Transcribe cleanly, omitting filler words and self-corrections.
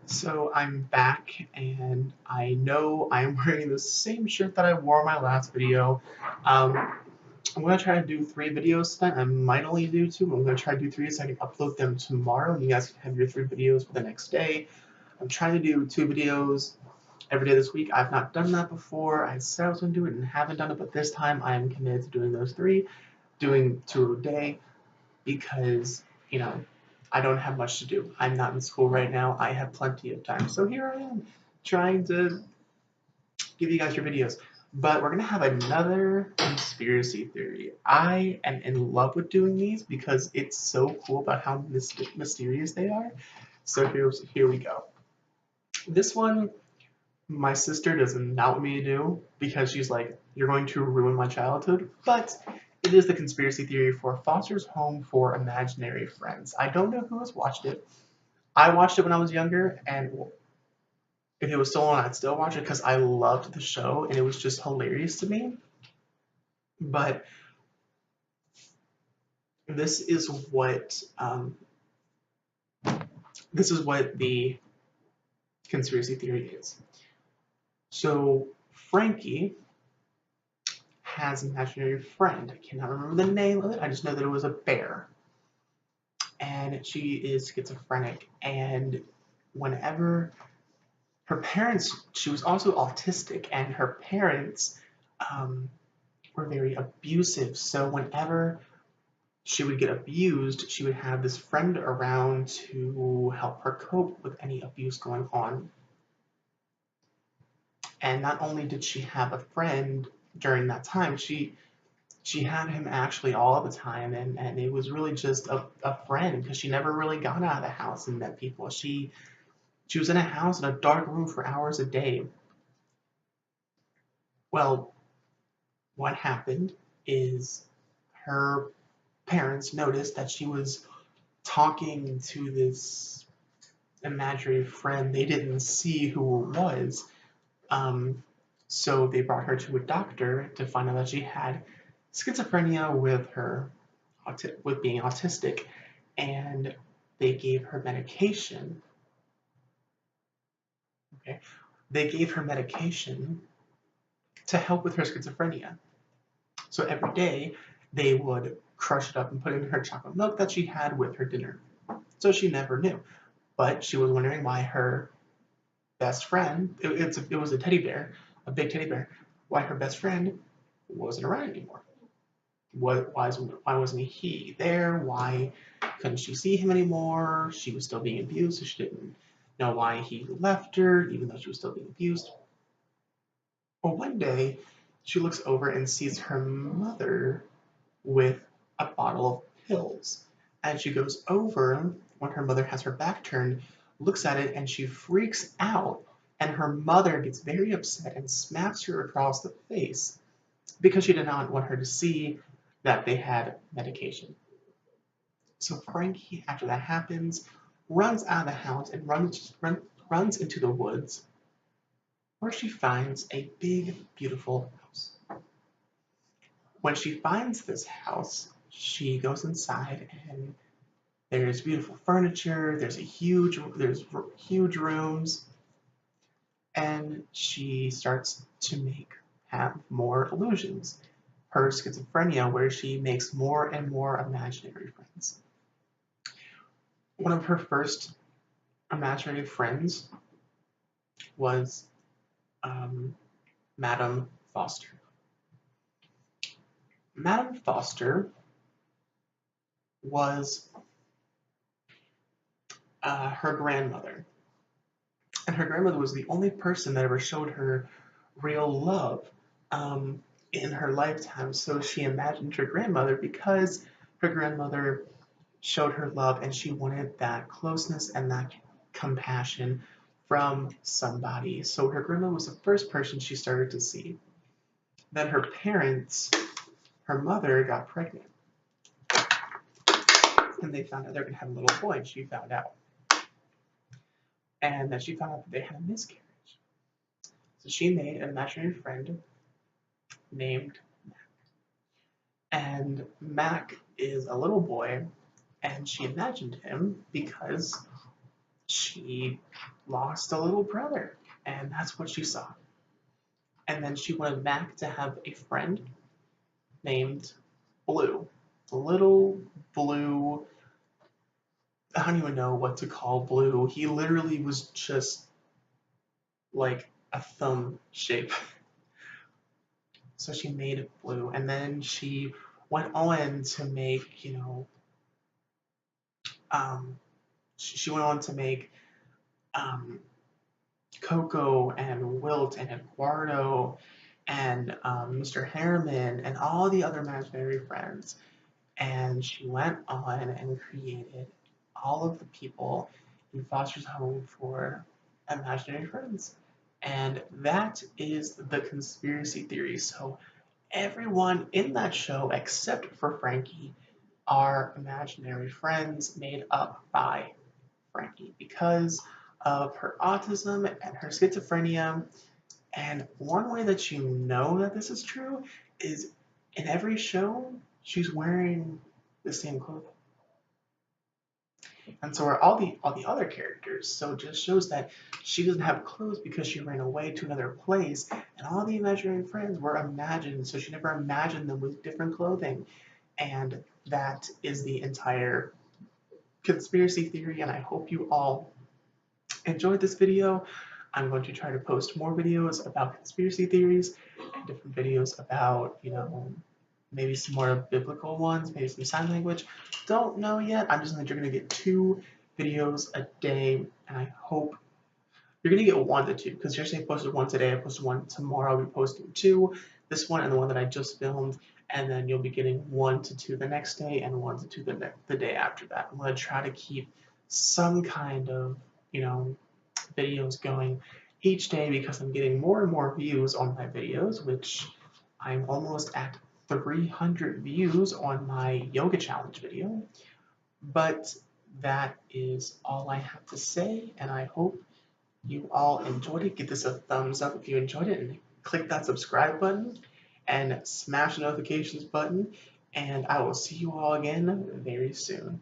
So I'm back, and I know I'm wearing the same shirt that I wore in my last video. Um, I'm gonna try to do 3 videos tonight. I might only do 2, but I'm gonna try to do 3 so I can upload them tomorrow. You guys can have your 3 videos for the next day. I'm trying to do 2 videos every day this week. I've not done that before. I said I was gonna do it and haven't done it, but this time I am committed to doing those 3, doing 2 a day because, you know, I don't have much to do. I'm not in school right now. I have plenty of time. So here I am trying to give you guys your videos. But we're going to have another conspiracy theory. I am in love with doing these because it's so cool about how mysterious they are. So here we go. This one, my sister does not want me to do because she's like, you're going to ruin my childhood. But it is the conspiracy theory for Foster's Home for Imaginary Friends. I don't know who has watched it. I watched it when I was younger, and if it was still on, I'd still watch it because I loved the show and it was just hilarious to me. But this is what this is what the conspiracy theory is. So Frankie has an imaginary friend. I cannot remember the name of it. I just know that it was a bear, and she is schizophrenic. And whenever her parents, she was also autistic, and her parents um, were very abusive. So whenever she would get abused, she would have this friend around to help her cope with any abuse going on. And not only did she have a friend during that time, she had him actually all the time, and it was really just a friend because she never really got out of the house and met people. She was in a house in a dark room for hours a day. Well, what happened is her parents noticed that she was talking to this imaginary friend. They didn't see who it was. Um, so they brought her to a doctor to find out that she had schizophrenia with with being autistic, and they gave her medication. Okay, they gave her medication to help with her schizophrenia. So every day they would crush it up and put it in her chocolate milk that she had with her dinner. So she never knew, but she was wondering why her best friend, it was a teddy bear, a big teddy bear, why her best friend wasn't around anymore. Why wasn't he there? Why couldn't she see him anymore? She was still being abused, so she didn't know why he left her, even though she was still being abused. Well, one day, she looks over and sees her mother with a bottle of pills. And she goes over when her mother has her back turned, looks at it, and she freaks out. And her mother gets very upset and smacks her across the face because she did not want her to see that they had medication. So Frankie, after that happens, runs out of the house and runs into the woods where she finds a big, beautiful house. When she finds this house, she goes inside and there's beautiful furniture. There's huge rooms, and she starts to have more illusions. Her schizophrenia, where she makes more and more imaginary friends. One of her first imaginary friends was Madame Foster. Madame Foster was her grandmother, and her grandmother was the only person that ever showed her real love in her lifetime. So she imagined her grandmother because her grandmother showed her love and she wanted that closeness and that compassion from somebody. So her grandmother was the first person she started to see. Then her parents, her mother got pregnant and they found out they were going to have a little boy. And she found out. And then she found out that they had a miscarriage. So she made an imaginary friend named Mac. And Mac is a little boy, and she imagined him because she lost a little brother, and that's what she saw. And then she went back to have a friend named Blue. The little blue, I don't even know what to call Blue. He literally was just like a thumb shape. So she made it Blue, and then she went on to make, she went on to make um, Coco and Wilt and Eduardo and Mr. Harriman and all the other imaginary friends. And she went on and created all of the people in Foster's Home for imaginary friends. And that is the conspiracy theory. So everyone in that show, except for Frankie, are imaginary friends made up by Frankie because of her autism and her schizophrenia. And one way that you know that this is true is in every show, she's wearing the same clothing. And so are all the other characters. So it just shows that she doesn't have clothes because she ran away to another place. And all the imaginary friends were imagined, so she never imagined them with different clothing. And that is the entire conspiracy theory, and I hope you all enjoyed this video. I'm going to try to post more videos about conspiracy theories and different videos about, maybe some more biblical ones, maybe some sign language. Don't know yet. I'm just going to get 2 videos a day, and I hope you're going to get 1 to 2, because yesterday I posted 1 today, I posted 1 tomorrow, I'll be posting 2, this one and the one that I just filmed, and then you'll be getting 1 to 2 the next day and 1 to 2 the day after that. I'm going to try to keep some kind of, videos going each day because I'm getting more and more views on my videos, which I'm almost at 300 views on my yoga challenge video. But that is all I have to say, and I hope you all enjoyed it. Give this a thumbs up if you enjoyed it, and click that subscribe button and smash the notifications button, and I will see you all again very soon.